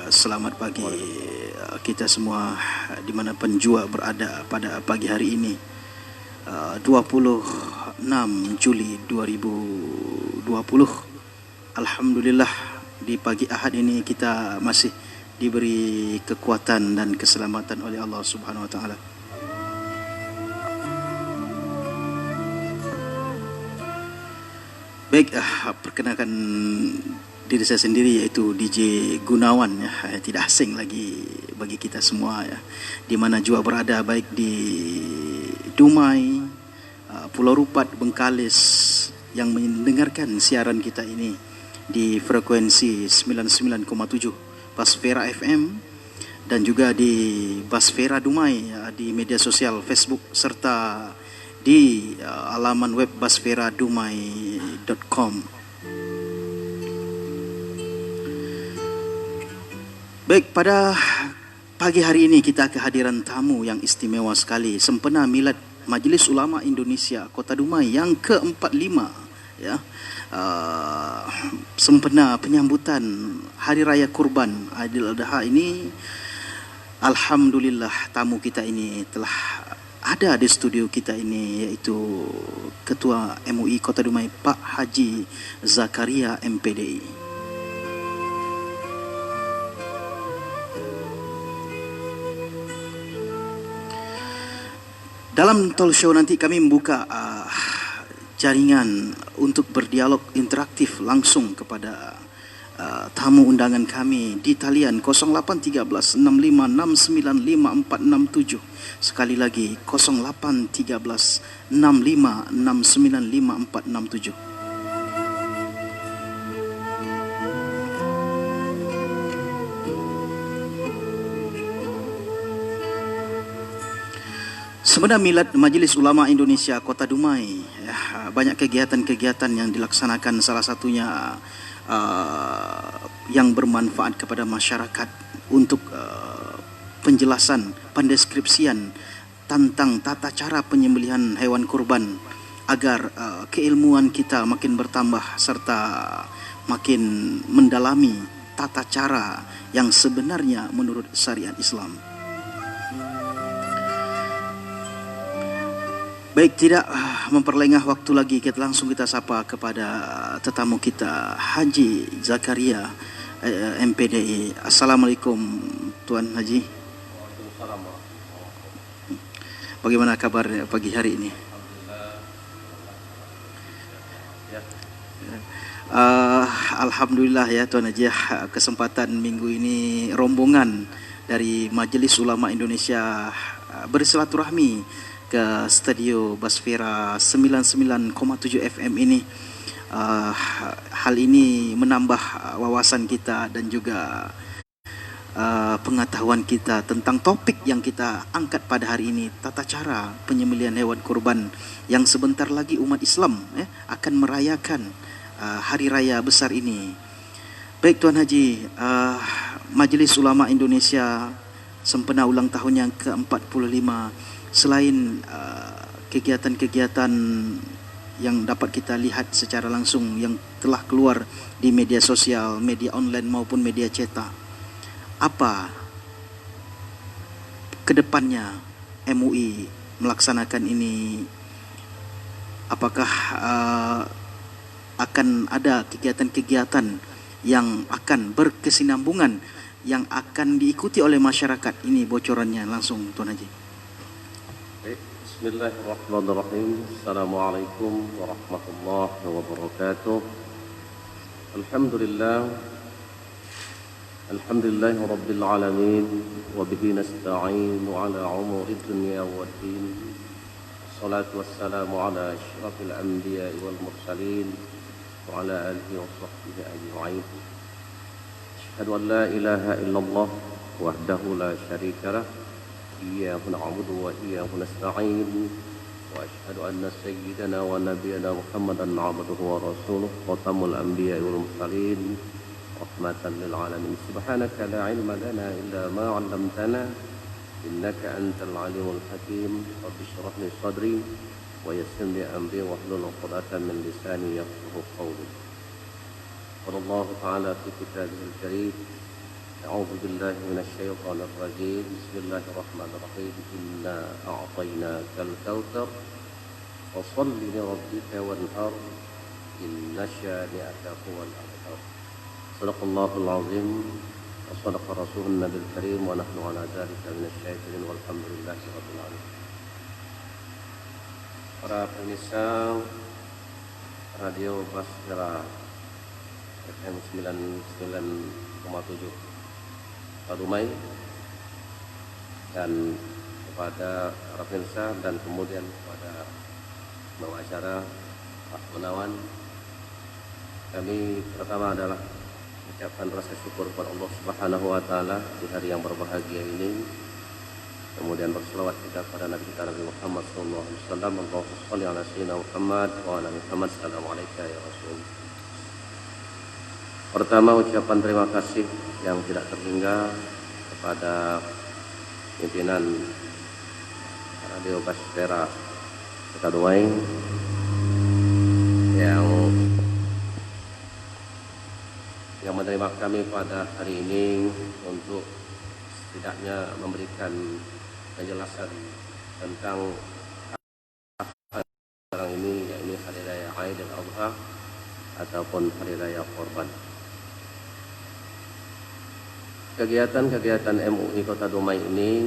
Selamat pagi kita semua di mana penjua berada pada pagi hari ini 26 Juli 2020. Alhamdulillah di pagi Ahad ini kita masih diberi kekuatan dan keselamatan oleh Allah Subhanahu wa taala. Baik, perkenalkan diri saya sendiri, yaitu DJ Gunawan ya. Tidak asing lagi bagi kita semua ya, di mana jua berada, baik di Dumai, Pulau Rupat, Bengkalis, yang mendengarkan siaran kita ini di frekuensi 99,7 Basfera FM, dan juga di Basfera Dumai ya, di media sosial Facebook serta di alaman web basferadumai.com. Baik, pada pagi hari ini kita kehadiran tamu yang istimewa sekali, sempena milad Majelis Ulama Indonesia Kota Dumai yang ke-45 ya. Sempena penyambutan Hari Raya Kurban Aidil Adha ini, alhamdulillah tamu kita ini telah ada di studio kita ini, yaitu Ketua MUI Kota Dumai Pak Haji Zakaria MPDI. Dalam talk show nanti kami membuka jaringan untuk berdialog interaktif langsung kepada tamu undangan kami di talian 0813 65695467. Sekali lagi 0813 65695467. Sempena milad Majelis Ulama Indonesia Kota Dumai ya, banyak kegiatan-kegiatan yang dilaksanakan, salah satunya yang bermanfaat kepada masyarakat untuk penjelasan, pendeskripsian tentang tata cara penyembelihan hewan kurban, agar keilmuan kita makin bertambah serta makin mendalami tata cara yang sebenarnya menurut syariat Islam. Baik, tidak memperlengah waktu lagi, kita langsung sapa kepada tetamu kita, Haji Zakaria MPDI. Assalamualaikum Tuan Haji. Bagaimana kabar pagi hari ini? Alhamdulillah ya Tuan Haji, kesempatan minggu ini rombongan dari Majelis Ulama Indonesia bersilaturahmi ke studio Basfera 99,7 FM ini. Hal ini menambah wawasan kita dan juga pengetahuan kita tentang topik yang kita angkat pada hari ini, tata cara penyembelihan hewan kurban yang sebentar lagi umat Islam akan merayakan hari raya besar ini. Baik Tuan Haji, Majelis Ulama Indonesia sempena ulang tahun yang ke-45, selain kegiatan-kegiatan yang dapat kita lihat secara langsung yang telah keluar di media sosial, media online maupun media cetak, apa kedepannya MUI melaksanakan ini? Apakah akan ada kegiatan-kegiatan yang akan berkesinambungan yang akan diikuti oleh masyarakat? Ini bocorannya langsung Tuan Haji. Bismillahirrahmanirrahim. Assalamualaikum warahmatullahi wabarakatuh. Alhamdulillahi rabbil alamin, wa bihi nasta'in ala umuri dunya waddin. Wassalatu wassalamu ala asyrafil anbiya'i wal mursalin wa ala alihi wa sahbihi ajma'in. Asyhadu an la ilaha illallah wahdahu la syarika lah, إياه نعبد وإياه نستعين وأشهد أن سيدنا ونبينا محمدا عبده ورسوله خاتم الأنبياء والمرسلين رحمة للعالمين. سبحانك لا علم لنا إلا ما علمتنا إنك أنت العليم الحكيم. رب اشرح لي صدري ويسر لي أمري واحلل عقدة من لساني يفقهوا قولي. قال الله تعالى في كتابه الكريم أعوذ بالله من الشيطان الرجيم بسم الله الرحمن الرحيم إنا أعطيناك الكوثر فصل لربك وانهر إن شانئك هو الأبتر صدق الله العظيم وصدق رسول النبي الكريم ونحن على ذلك من الشاهدين والحمد لله رب العالمين. Para pemirsa Radio Basra FM 99,7 Padumai dan kepada para pemirsa dan kemudian kepada pembawa acara Pak Gunawan, kami pertama adalah mengucapkan rasa syukur kepada Allah Subhanahu wa taala di hari yang berbahagia ini. Kemudian berselawat kita kepada Nabi kita Nabi Muhammad sallallahu alaihi wasallam. Allahumma shalli ala sayyidina Muhammad wa ala Muhammad. Assalamualaikum ya Rasul. Pertama ucapan terima kasih yang tidak terhingga kepada pimpinan Radio Basra Kota Dumai yang menerima kami pada hari ini untuk setidaknya memberikan penjelasan tentang sekarang ini, yaitu Hari Raya Aidil Adha ataupun Hari Raya Korban. Kegiatan-kegiatan MUI Kota Dumai ini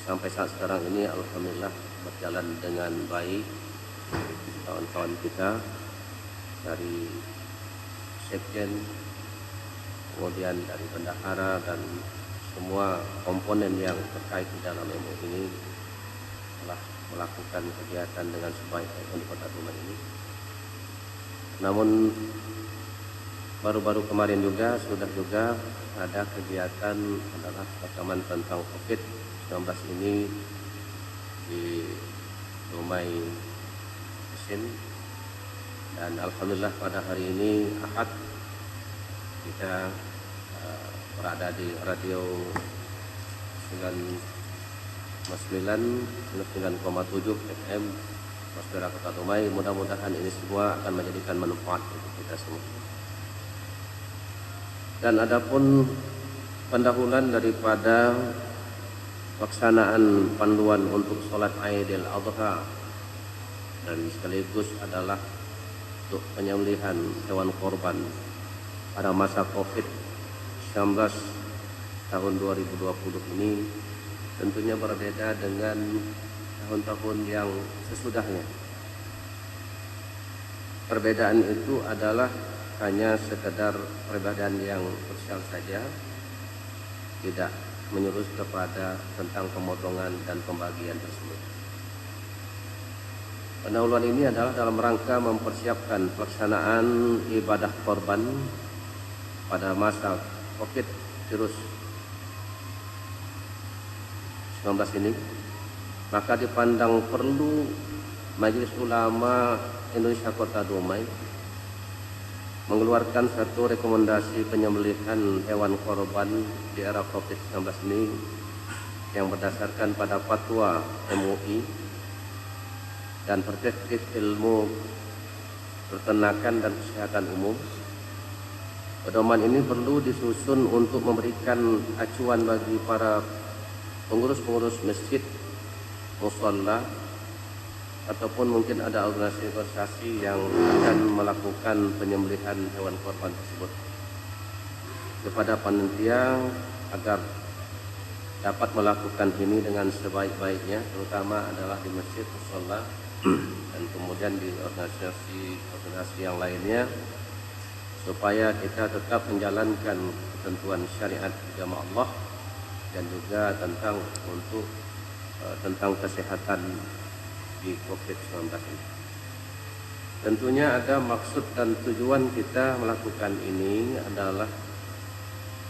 sampai saat sekarang ini alhamdulillah berjalan dengan baik. Kawan-kawan kita dari Sekjen, kemudian dari bendahara dan semua komponen yang terkait di dalam MUI ini telah melakukan kegiatan dengan sebaik-baiknya di Kota Dumai ini. Namun baru-baru kemarin sudah ada kegiatan adalah rekaman tentang COVID-19 ini di Dumai Mesin, dan alhamdulillah pada hari ini Ahad kita berada di radio 99,7 FM Basra Kota Dumai. Mudah-mudahan ini semua akan menjadikan manfaat untuk kita semua. Dan adapun pendahuluan daripada pelaksanaan panduan untuk sholat Aidil Adha dan sekaligus adalah untuk penyembelihan hewan korban pada masa COVID-19 tahun 2020 ini tentunya berbeda dengan tahun-tahun yang sesudahnya. Perbedaan itu adalah hanya sekedar perbedaan yang sosial saja, tidak menyurut kepada tentang pemotongan dan pembagian tersebut. Pendahuluan ini adalah dalam rangka mempersiapkan pelaksanaan ibadah korban pada masa COVID virus 19 ini. Maka dipandang perlu Majelis Ulama Indonesia Kota Dumai mengeluarkan satu rekomendasi penyembelihan hewan korban di era COVID-19 ini yang berdasarkan pada fatwa MUI dan perspektif ilmu peternakan dan kesehatan umum. Pedoman ini perlu disusun untuk memberikan acuan bagi para pengurus-pengurus masjid, musalla, ataupun mungkin ada organisasi yang akan melakukan penyembelihan hewan korban tersebut kepada panitia agar dapat melakukan ini dengan sebaik-baiknya, terutama adalah di masjid, musalla, dan kemudian di organisasi yang lainnya, supaya kita tetap menjalankan ketentuan syariat agama Allah dan juga tentang kesehatan di COVID-19 ini. Tentunya ada maksud dan tujuan kita melakukan ini adalah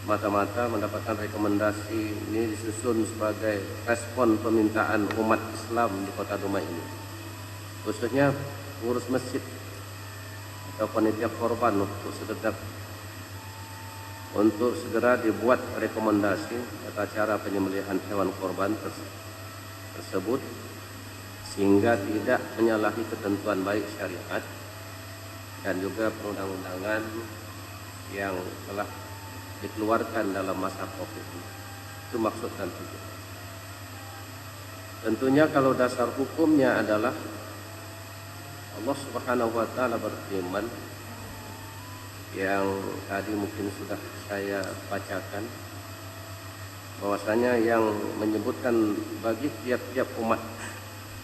mata-mata mendapatkan rekomendasi ini disusun sebagai respon permintaan umat Islam di Kota Dumai ini, khususnya pengurus masjid atau panitia korban untuk segera dibuat rekomendasi tata cara penyembelihan hewan korban tersebut sehingga tidak menyalahi ketentuan baik syariat dan juga perundang-undangan yang telah dikeluarkan dalam masa COVID ini. Itu maksud dan tujuan. Tentunya kalau dasar hukumnya adalah Allah Subhanahu wa taala berfirman yang tadi mungkin sudah saya bacakan, bahwasanya yang menyebutkan bagi tiap-tiap umat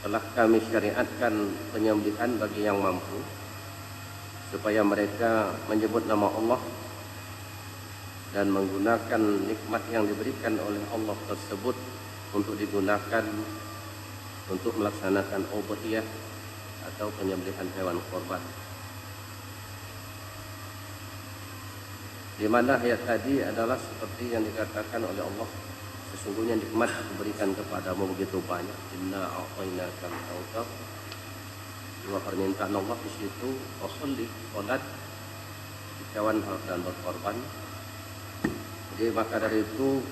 telah kami syariatkan penyembelihan bagi yang mampu, supaya mereka menyebut nama Allah dan menggunakan nikmat yang diberikan oleh Allah tersebut untuk digunakan untuk melaksanakan ubudiyah atau penyembelihan hewan korban. Di mana ayat tadi adalah seperti yang dikatakan oleh Allah, sesungguhnya nikmat diberikan kepadamu begitu banyak. Inna a'tainakal kautsar. Dua permintaan Allah di situ, washolli, salat, hewan dan berkorban. Jadi maka dari itu,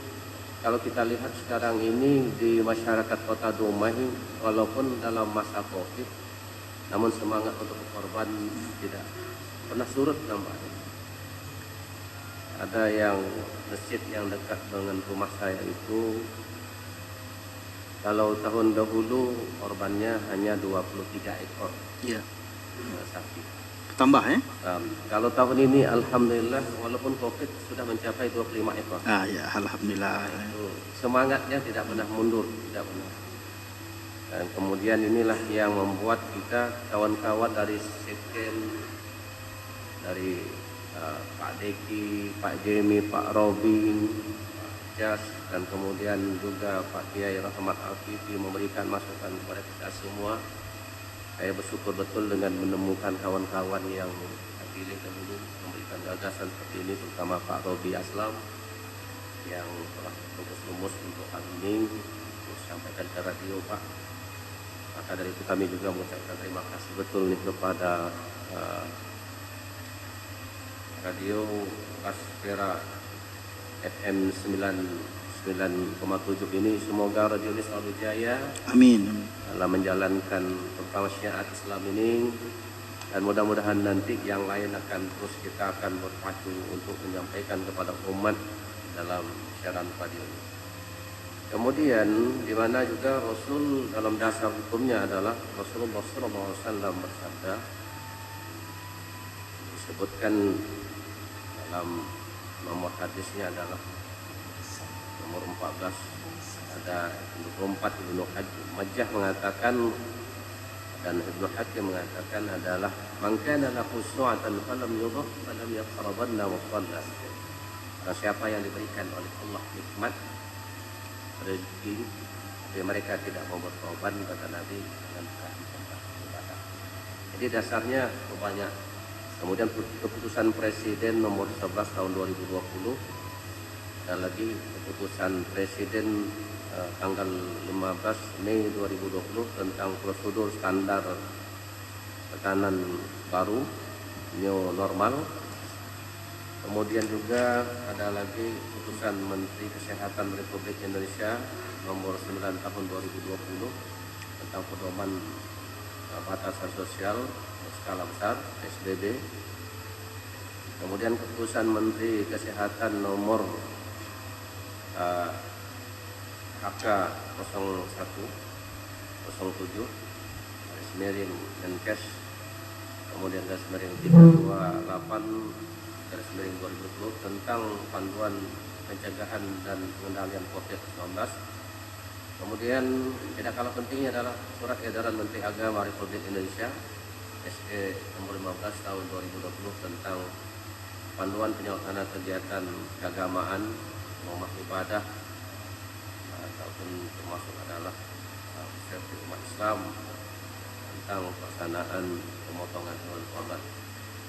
kalau kita lihat sekarang ini di masyarakat Kota Dumai, walaupun dalam masa COVID, namun semangat untuk berkorban tidak pernah surut nampaknya. Ada yang masjid yang dekat dengan rumah saya itu, kalau tahun dahulu korbannya hanya 23 ekor Ya. sapi. Tambah ya? Kalau tahun ini alhamdulillah walaupun COVID sudah mencapai 25 ekor. Ya, alhamdulillah. Itu semangatnya tidak pernah mundur, tidak pernah. Dan kemudian inilah yang membuat kita kawan-kawan dari Sekjen, dari Pak Deki, Pak Jemi, Pak Robin, Pak Jas, dan kemudian juga Pak Kiai Rahmat Afifi memberikan masukan kepada kita semua. Saya bersyukur betul dengan menemukan kawan-kawan yang terpilih dahulu memberikan gagasan seperti ini, terutama Pak Robi Aslam yang telah rumus-rumus untuk hal ini, terus sampaikan ke radio Pak. Maka dari itu kami juga mengucapkan terima kasih betul nih kepada radio Aspera FM 99,7 ini. Semoga radio ini selalu jaya. Amin. Dalam menjalankan pertama syiar Islam ini, dan mudah-mudahan nanti yang lain akan terus kita akan berpacu untuk menyampaikan kepada umat dalam siaran radio ini. Kemudian di mana juga Rasul dalam dasar hukumnya adalah Rasulullah SAW bersabda, disebutkan dalam nomor hadisnya adalah nomor 14, ada 24 Ibnu Majah mengatakan dan Ibnu Hakim mengatakan adalah man kana lahu su'atan falam yudhah falam yaqrabanna wa shalla. Barang siapa yang diberikan oleh Allah nikmat rezeki, tapi mereka tidak mau berkorban, kata Nabi, dengan tempat ibadah. Jadi dasarnya banyak. Kemudian keputusan Presiden nomor 11 tahun 2020 dan lagi keputusan Presiden tanggal 15 Mei 2020 tentang prosedur standar tekanan baru new normal. Kemudian juga ada lagi keputusan Menteri Kesehatan Republik Indonesia nomor 9 tahun 2020 tentang pedoman batasan sosial skala besar PSBB. Kemudian keputusan Menteri Kesehatan nomor HK 0107 garis miring Menkes, kemudian garis miring 328 garis miring 2020 tentang panduan pencegahan dan pengendalian COVID-19. Kemudian tidak kalah pentingnya adalah surat edaran Menteri Agama Republik Indonesia SE nomor 15 tahun 2020 tentang panduan penyelenggaraan kegiatan keagamaan, rumah ibadah ataupun termasuk adalah persepsi umat Islam tentang pelaksanaan pemotongan hewan korban,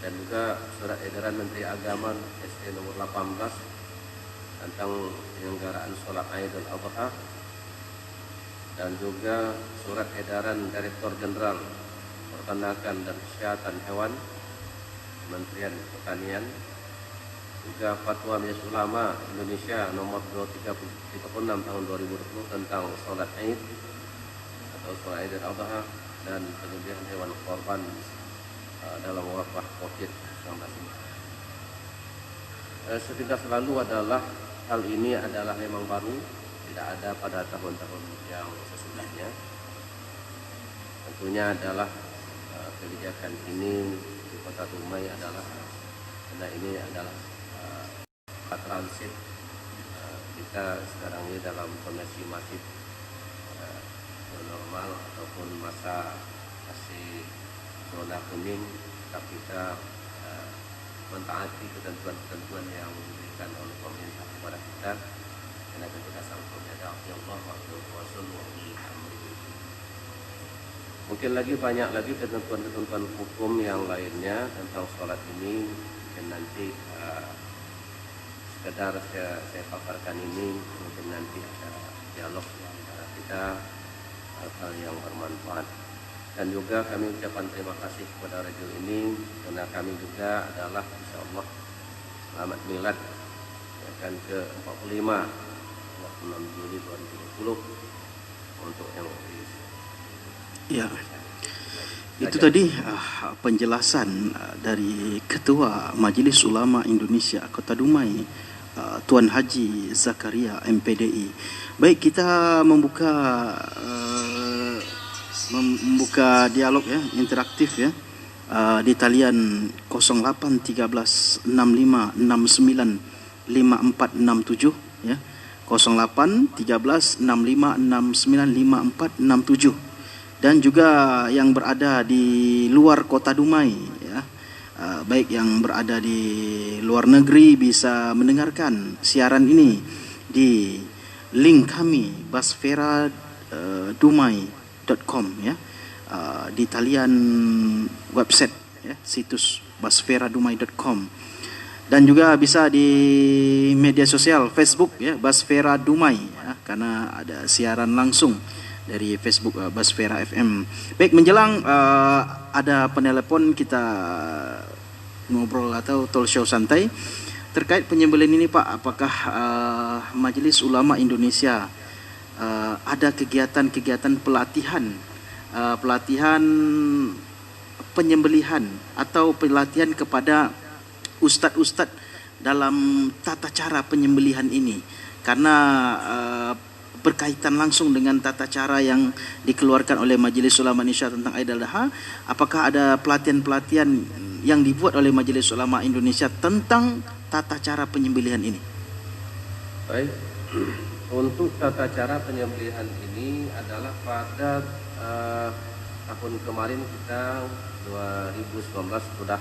dan juga surat edaran Menteri Agama SE nomor 18 tentang penyelenggaraan sholat Idul Adha, dan juga surat edaran Direktur Jenderal Peternakan dan Kesehatan Hewan Kementerian Pertanian, juga Fatwa Majelis Ulama Indonesia nomor 236 tahun 2020 tentang sholat Id atau sholat Idul Adha dan penyembelihan hewan korban dalam wabah COVID-19 ini. Sekitar selalu adalah hal ini adalah memang baru, tidak ada pada tahun-tahun yang sesudahnya. Tentunya adalah kebijakan ini di Kota Dumai adalah karena ini adalah transit kita sekarang ini dalam kondisi masih normal ataupun masa masih zona kuning, tapi kita mentaati ketentuan-ketentuan yang diberikan oleh pemerintah kepada kita, karena kita sangkutnya ada Allah wa Rasul wa ulil amri. Mungkin banyak lagi ketentuan-ketentuan hukum yang lainnya tentang sholat ini, mungkin nanti sekedar saya paparkan ini, mungkin nanti ada dialog antara kita, hal yang bermanfaat. Dan juga kami ucapkan terima kasih kepada radio ini, karena kami juga adalah insya Allah selamat milad akan ke 45 26 Juli 2020 untuk yang Ya, itu tadi penjelasan dari Ketua Majelis Ulama Indonesia Kota Dumai, Tuan Haji Zakaria MPDI. Baik, kita membuka dialog ya, interaktif ya, di talian 081365695467 ya, 081365695467, dan juga yang berada di luar Kota Dumai ya, baik yang berada di luar negeri bisa mendengarkan siaran ini di link kami basferadumai.com ya, di talian website ya, situs basferadumai.com, dan juga bisa di media sosial Facebook ya, Basfera Dumai ya, karena ada siaran langsung dari Facebook Basfera FM. Baik, menjelang ada penelepon, kita ngobrol atau talk show santai terkait penyembelihan ini Pak. Apakah Majelis Ulama Indonesia ada kegiatan-kegiatan pelatihan penyembelihan atau pelatihan kepada ustadz-ustadz dalam tata cara penyembelihan ini, karena berkaitan langsung dengan tata cara yang dikeluarkan oleh Majelis Ulama Indonesia tentang Aidil Adha. Apakah ada pelatihan-pelatihan yang dibuat oleh Majelis Ulama Indonesia tentang tata cara penyembelihan ini? Baik, untuk tata cara penyembelihan ini adalah pada tahun kemarin kita 2019 sudah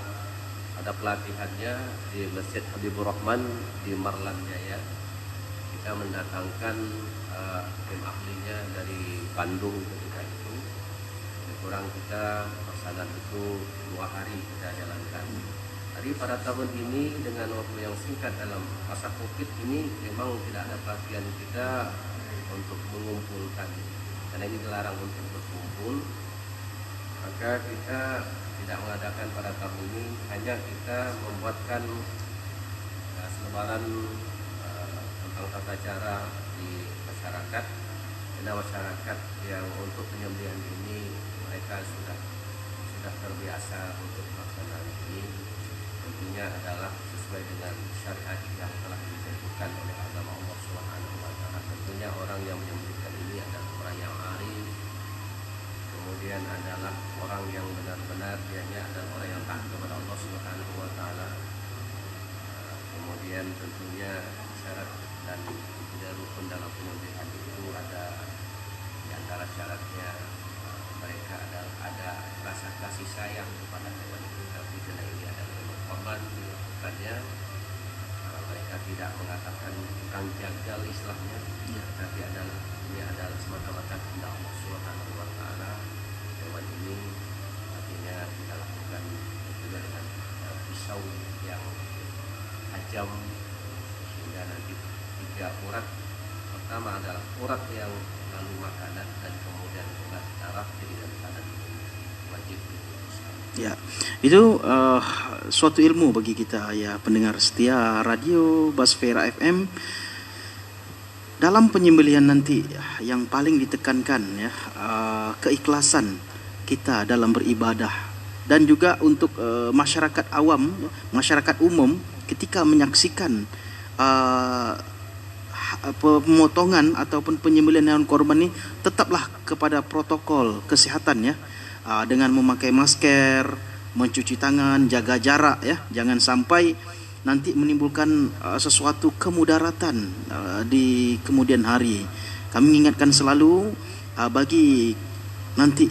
ada pelatihannya di Masjid Habibur Rahman di Marlan Jaya. Kita mendatangkan tim ahlinya dari Bandung ketika itu. Lebih kurang kita pelaksanaan itu 2 hari kita jalankan. Jadi pada tahun ini dengan waktu yang singkat dalam masa Covid ini memang tidak ada pelatihan kita untuk mengumpulkan, karena ini dilarang untuk berkumpul. Maka kita tidak mengadakan pada tahun ini, hanya kita membuatkan selebaran tentang tata cara di masyarakat, karena masyarakat yang untuk penyembelihan ini mereka sudah terbiasa untuk melaksanakan ini. Tentunya adalah sesuai dengan syariat yang telah ditentukan oleh agama Allah Subhanahu wa taala. Tentunya orang yang menyembelihkan ini adalah orang yang arif, kemudian adalah orang yang benar-benar dianya adalah orang yang taat kepada Allah Subhanahu wa taala. Kemudian tentunya syarat dan tidak rukun dalam penyembelihan itu ada di antara syaratnya mereka ada rasa kasih sayang kepada hewan itu, tapi karena ini adalah korban dilakukannya, mereka tidak mengatakan tukang jagal istilahnya, tapi ini adalah semata-mata kehendak Allah Subhanahu wa taala. Hewan ini artinya kita lakukan juga dengan pisau yang tajam, sehingga nanti 3 urat. Pertama adalah urat yang lalu makanan, dan kemudian urat darah, jadi dari kanan wajib diputuskan. Ya, itu suatu ilmu bagi kita ya, pendengar setia radio Basfera FM. Dalam penyembelihan nanti yang paling ditekankan ya, keikhlasan kita dalam beribadah, dan juga untuk masyarakat awam, masyarakat umum ketika menyaksikan pemotongan ataupun penyembelihan hewan korban ini, tetaplah kepada protokol kesehatan ya, dengan memakai masker, mencuci tangan, jaga jarak ya, jangan sampai nanti menimbulkan sesuatu kemudaratan di kemudian hari. Kami mengingatkan selalu bagi nanti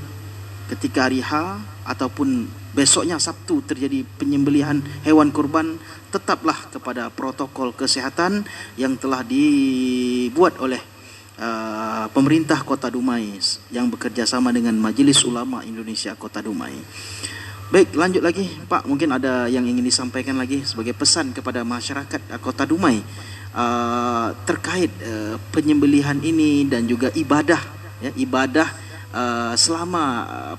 ketika hari H ataupun besoknya Sabtu terjadi penyembelihan hewan kurban, tetaplah kepada protokol kesehatan yang telah dibuat oleh pemerintah Kota Dumai yang bekerja sama dengan Majelis Ulama Indonesia Kota Dumai. Baik, lanjut lagi Pak, mungkin ada yang ingin disampaikan lagi sebagai pesan kepada masyarakat Kota Dumai terkait penyembelihan ini dan juga ibadah ya, ibadah selama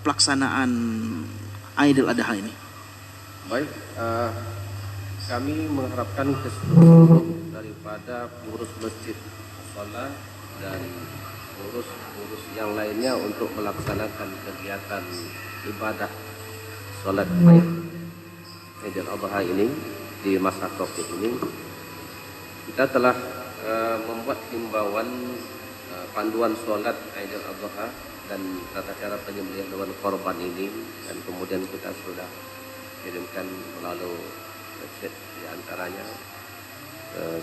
pelaksanaan Aidil Adha ini. Baik, kami mengharapkan keseluruhan daripada pengurus masjid musola dan pengurus yang lainnya untuk melaksanakan kegiatan ibadah sholat Aidil Adha ini di masa Covid ini. Kita telah membuat himbauan panduan sholat Aidil Adha dan tata cara penyembelihan hewan korban ini, dan kemudian kita sudah kirimkan melalui website di antaranya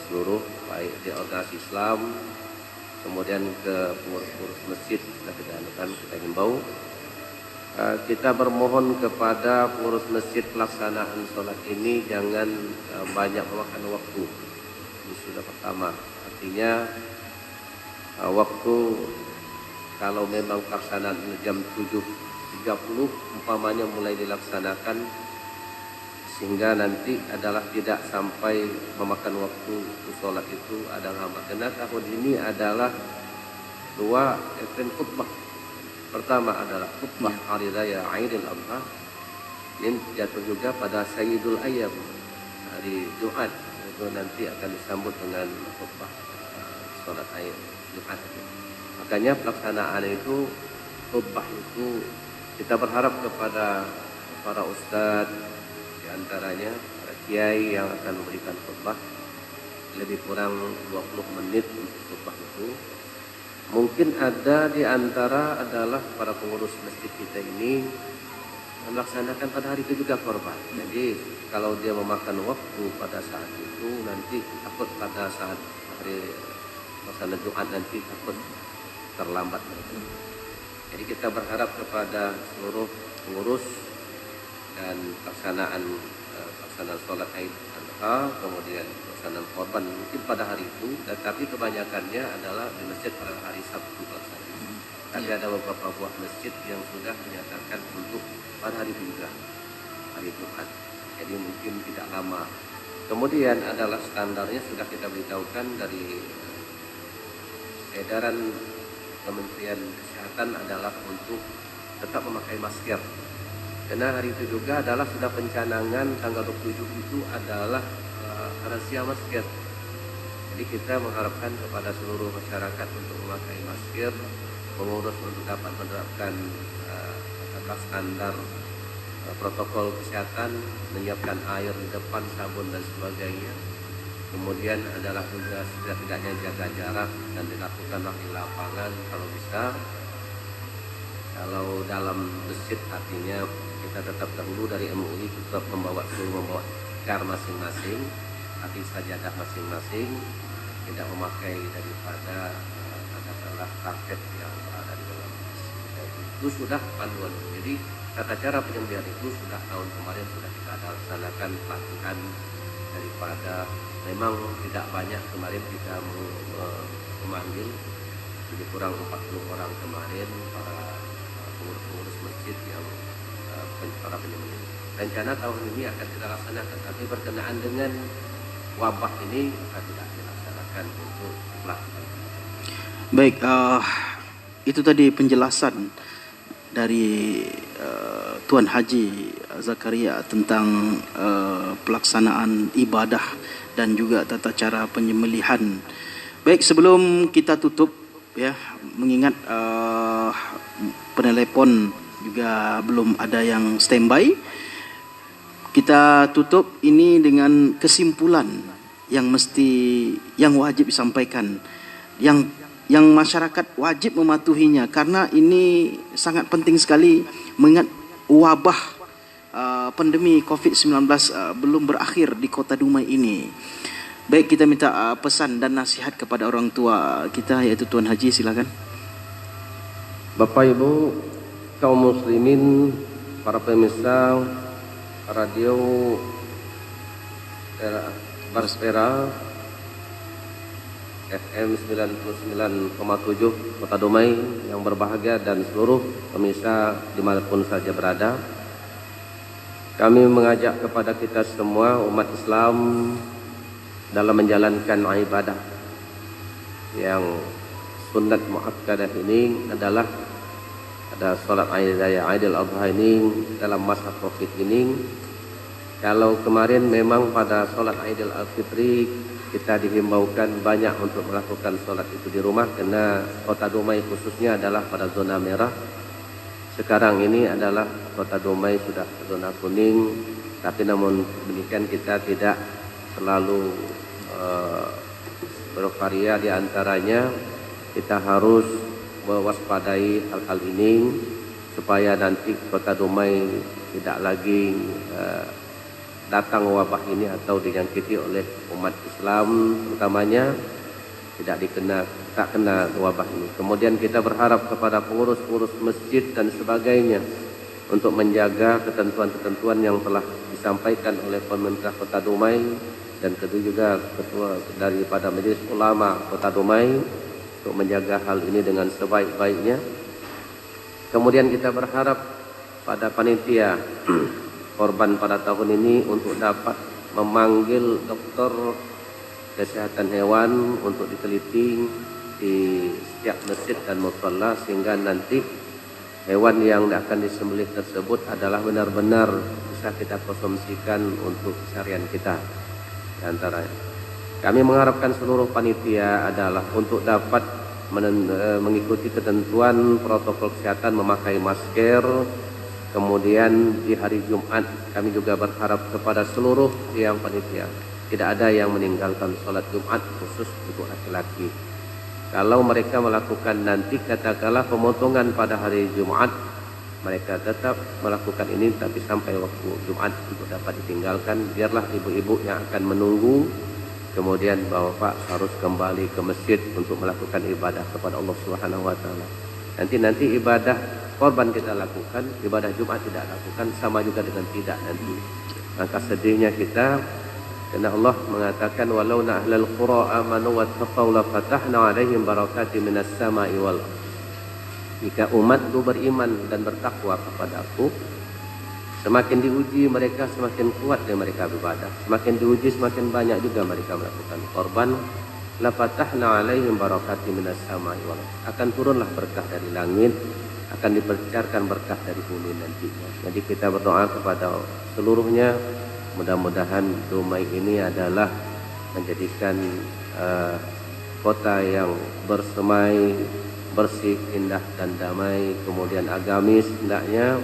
seluruh baik di organisasi Islam, kemudian ke pengurus masjid sudah kita anukan, kita himbau. Kita bermohon kepada pengurus masjid pelaksanaan sholat ini jangan banyak memakan waktu. Ini sudah pertama, artinya waktu kalau memang pelaksanaan jam 7.30 umpamanya mulai dilaksanakan, sehingga nanti adalah tidak sampai memakan waktu sholat itu adalah lama. Karena tahun ini adalah dua event khutbah. Pertama adalah khutbah hari raya Aidil Adha, ini jatuh juga pada Sayyidul Ayyam, hari Jumat, itu nanti akan disambut dengan khutbah sholat Aid Jumat. Makanya pelaksanaan itu, khutbah itu, kita berharap kepada para ustadz, diantaranya para kiai yang akan memberikan khutbah, lebih kurang 20 menit untuk khutbah itu. Mungkin ada di antara adalah para pengurus masjid kita ini melaksanakan pada hari itu juga korban. Jadi kalau dia memakan waktu pada saat itu, nanti takut pada saat hari pelaksanaan Jumat nanti takut terlambat. Jadi kita berharap kepada seluruh pengurus dan pelaksanaan sholat Aid Adha, kemudian pelaksanaan korban mungkin pada hari itu, tetapi kebanyakannya adalah di masjid pada hari Sabtu pelaksanaan. Tapi ada beberapa buah masjid yang sudah menyatakan untuk pada hari itu juga, hari Jumat. Jadi mungkin tidak lama. Kemudian adalah standarnya sudah kita beritahukan dari edaran Kementerian Kesehatan adalah untuk tetap memakai masker. Karena hari itu juga adalah sudah pencanangan tanggal 27 itu adalah rahasia masker. Jadi kita mengharapkan kepada seluruh masyarakat untuk memakai masker, pengurus untuk dapat menerapkan atas standar protokol kesehatan, menyiapkan air di depan, sabun dan sebagainya. Kemudian adalah juga setidaknya jaga jarak dan dilakukanlah di lapangan kalau bisa. Kalau dalam masjid artinya kita tetap dahulu dari MUI tetap membawa tikar masing-masing, tapi sajadah masing-masing, tidak memakai daripada katakanlah karpet yang ada di dalam masjid. Itu sudah panduan. Jadi tata cara penyembelihan itu sudah tahun kemarin sudah kita laksanakan pelatihan daripada memang tidak banyak kemarin kita memanggil lebih kurang 40 orang kemarin para pengurus masjid yang para penyembelih. Rencana tahun ini akan kita laksanakan, tapi berkenaan dengan wabah ini kita tidak dilaksanakan untuk pelaksanaan. Baik, itu tadi penjelasan dari Tuan Haji Zakaria tentang pelaksanaan ibadah dan juga tata cara penyembelihan. Baik, sebelum kita tutup ya, mengingat penelepon juga belum ada yang standby, Kita tutup ini dengan kesimpulan yang wajib disampaikan, yang masyarakat wajib mematuhinya, karena ini sangat penting sekali mengingat wabah pandemi COVID-19 belum berakhir di Kota Dumai ini. Baik, kita minta pesan dan nasihat kepada orang tua kita, yaitu Tuan Haji, silakan. Bapak Ibu kaum muslimin, para pemirsa radio Baspera FM 99,7 Kota Dumai yang berbahagia dan seluruh pemirsa dimanapun saja berada, kami mengajak kepada kita semua umat Islam dalam menjalankan ibadah yang sunat muakkadah ini adalah ada sholat Aidil Adha ini dalam masa Covid ini. Kalau kemarin memang pada sholat Aidil Fitri kita dihimbaukan banyak untuk melakukan sholat itu di rumah, karena Kota Dumai khususnya adalah pada zona merah. Sekarang ini adalah Kota Dumai sudah zona kuning, tapi namun demikian kita tidak selalu bervaria di antaranya. Kita harus mewaspadai hal-hal ini supaya nanti Kota Dumai tidak lagi datang wabah ini atau dijangkiti oleh umat Islam utamanya, tak kena wabah ini. Kemudian kita berharap kepada pengurus-pengurus masjid dan sebagainya untuk menjaga ketentuan-ketentuan yang telah disampaikan oleh pemerintah Kota Dumai, dan kedua juga ketua daripada Majelis Ulama Kota Dumai untuk menjaga hal ini dengan sebaik-baiknya. Kemudian kita berharap pada panitia korban pada tahun ini untuk dapat memanggil dokter kesehatan hewan untuk diteliti di setiap masjid dan mushola, sehingga nanti hewan yang akan disembelih tersebut adalah benar-benar bisa kita konsumsikan untuk keseharian kita. Di antaranya kami mengharapkan seluruh panitia adalah untuk dapat mengikuti ketentuan protokol kesehatan, memakai masker. Kemudian di hari Jumat kami juga berharap kepada seluruh yang panitia tidak ada yang meninggalkan sholat Jumat khusus untuk laki-laki. Kalau mereka melakukan nanti katakanlah pemotongan pada hari Jumat, mereka tetap melakukan ini tapi sampai waktu Jumat untuk dapat ditinggalkan. Biarlah ibu-ibu yang akan menunggu, kemudian bapak harus kembali ke masjid untuk melakukan ibadah kepada Allah Subhanahu wa taala. Nanti ibadah korban kita lakukan, ibadah Jumat tidak lakukan, sama juga dengan tidak nanti. Maka sedihnya kita, karena Allah mengatakan walau na ahlal qura amanu wattaqau la fatahna alaihim barakatim minas sama'i wal ardh. Jika umatku beriman dan bertakwa kepada aku, semakin diuji mereka semakin kuat dan mereka beribadah, semakin diuji semakin banyak juga mereka melakukan korban. La fatahna alaihim barakatim minas sama'i wal ardh. Akan turunlah berkah dari langit, akan dipercarkan berkah dari bumi nantinya. Jadi kita berdoa kepada seluruhnya, mudah-mudahan Dumai ini adalah menjadikan kota yang bersemai, bersih, indah dan damai, kemudian agamis hendaknya,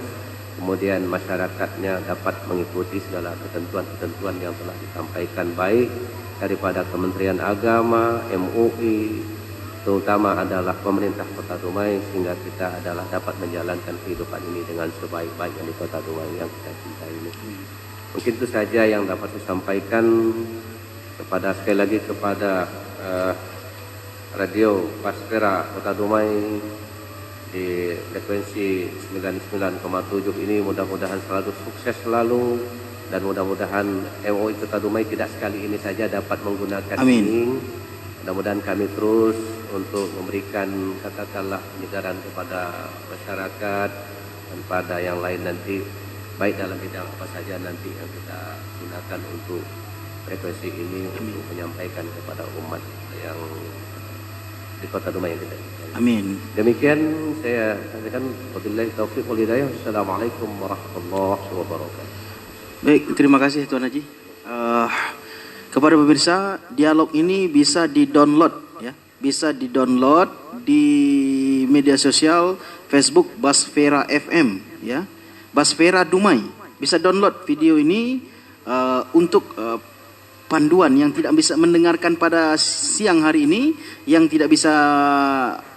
kemudian masyarakatnya dapat mengikuti segala ketentuan-ketentuan yang telah disampaikan baik daripada Kementerian Agama, MUI, terutama adalah pemerintah Kota Dumai, sehingga kita adalah dapat menjalankan kehidupan ini dengan sebaik-baiknya di Kota Dumai yang kita cintai ini. Mungkin itu saja yang dapat saya sampaikan kepada sekali lagi kepada radio Baspera Kota Dumai di frekuensi 99,7 ini. Mudah-mudahan selalu sukses selalu, dan mudah-mudahan MUI Kota Dumai tidak sekali ini saja dapat menggunakan Amin. ini. Mudah-mudahan kami terus untuk memberikan katakanlah penyegaran kepada masyarakat dan pada yang lain nanti, baik dalam bidang apa saja nanti yang kita gunakan untuk frekuensi ini untuk menyampaikan kepada umat yang di Kota Dumai yang kita cintai. Amin. Demikian saya sampaikan. Wabillahi taufiq wal hidayah. Assalamualaikum warahmatullahi wabarakatuh. Baik, terima kasih Tuan Haji. Kepada pemirsa, dialog ini bisa di-download ya. Bisa di-download di media sosial Facebook Baspera FM ya. Baspera Dumai bisa download video ini untuk panduan yang tidak bisa mendengarkan pada siang hari ini, yang tidak bisa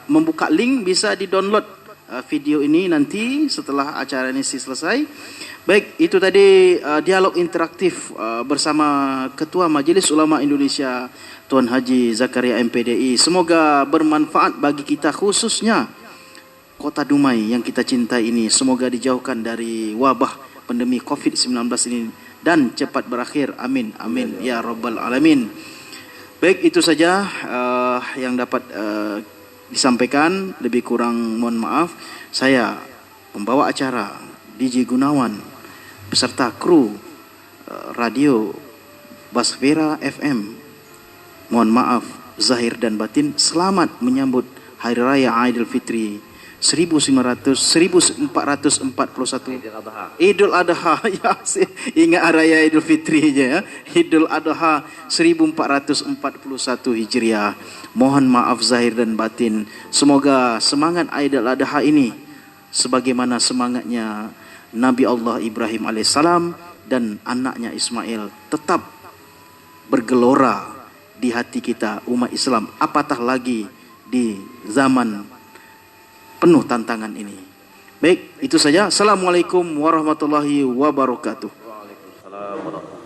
membuka link, bisa di-download video ini nanti setelah acara ini selesai. Baik, itu tadi dialog interaktif bersama Ketua Majelis Ulama Indonesia Tuan Haji Zakaria MPDI. Semoga bermanfaat bagi kita, khususnya Kota Dumai yang kita cintai ini. Semoga dijauhkan dari wabah pandemi COVID-19 ini dan cepat berakhir. Amin, amin ya rabbal alamin. Baik, itu saja yang dapat disampaikan. Lebih kurang mohon maaf. Saya pembawa acara DJ Gunawan beserta kru radio Basvera FM. Mohon maaf zahir dan batin. Selamat menyambut Hari Raya Aidil Fitri 1441 Idul Adha. Ya, ingat Raya Idul Fitri aja ya. Idul Adha 1441 Hijriah. Mohon maaf zahir dan batin. Semoga semangat Idul Adha ini sebagaimana semangatnya Nabi Allah Ibrahim alaihissalam dan anaknya Ismail tetap bergelora di hati kita umat Islam, apatah lagi di zaman penuh tantangan ini. Baik, itu saja. Assalamualaikum warahmatullahi wabarakatuh. Waalaikumsalam warahmatullahi wabarakatuh.